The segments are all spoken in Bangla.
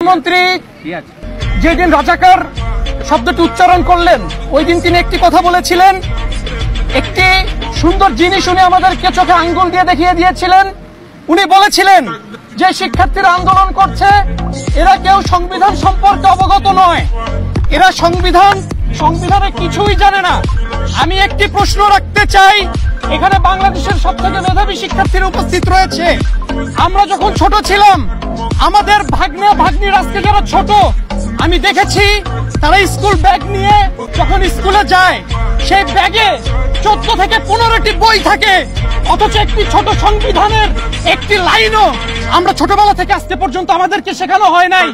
মন্ত্রী যেদিন রাজাকার শব্দটি উচ্চারণ করলেন ওই দিন তিনি একটি কথা বলেছিলেন, একটি সুন্দর জিনিস উনি আমাদেরকে চোখে আঙ্গুল দিয়ে দেখিয়ে দিয়েছিলেন। উনি বলেছিলেন যে শিক্ষার্থীরা আন্দোলন করছে এরা কেউ সংবিধান সম্পর্কে অবগত নয়, এরা সংবিধানে কিছুই জানে না। আমি একটি প্রশ্ন রাখতে চাই, এখানে বাংলাদেশের সবথেকে মেধাবী শিক্ষার্থীরা উপস্থিত রয়েছে। আমরা যখন ছোট ছিলাম আমাদের ভাগ্নির আজকে যারা ছোট আমি দেখেছি তারা স্কুল ব্যাগ নিয়ে যখন স্কুলে যায় সেই ব্যাগে 14 থেকে 15টি বই থাকে, অথচ একটি ছোট সংবিধানের একটি লাইনও আমরা ছোটবেলা থেকে আজকে পর্যন্ত আমাদেরকে শেখানো হয় নাই।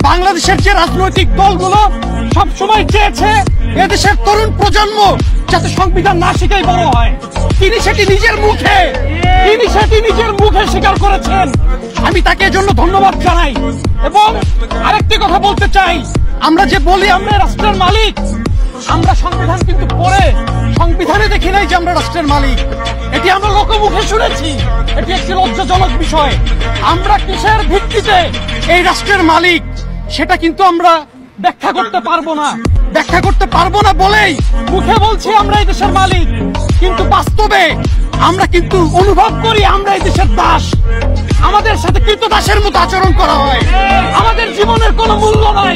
বাংলাদেশের যে রাজনৈতিক দলগুলো সব সময় চেয়েছে এদেশের তরুণ প্রজন্ম যাতে সংবিধান না শিখেই বড় হয়, তিনি সেটি নিজের মুখে স্বীকার করেছেন। আমি তাকে এজন্য ধন্যবাদ জানাই। এবং আরেকটি কথা বলতে চাই, আমরা যে বলি আমরা রাষ্ট্রের মালিক, আমরা সংবিধান কিন্তু পড়ে সংবিধানে দেখি নাই যে আমরা রাষ্ট্রের মালিক, এটি আমরা লোকমুখে শুনেছি। এটি একটি লজ্জাজনক বিষয়। আমরা কিসের ভিত্তিতে এই রাষ্ট্রের মালিক সেটা কিন্তু আমরা ব্যাখ্যা করতে পারবো না বলেই মুখে বলছি আমরা এই দেশের মালিক, কিন্তু বাস্তবে আমরা কিন্তু অনুভব করি আমরা এই দেশের দাস। আমাদের সাথে কৃতদাসের মতো আচরণ করা হয়, আমাদের জীবনের কোনো মূল্য নাই।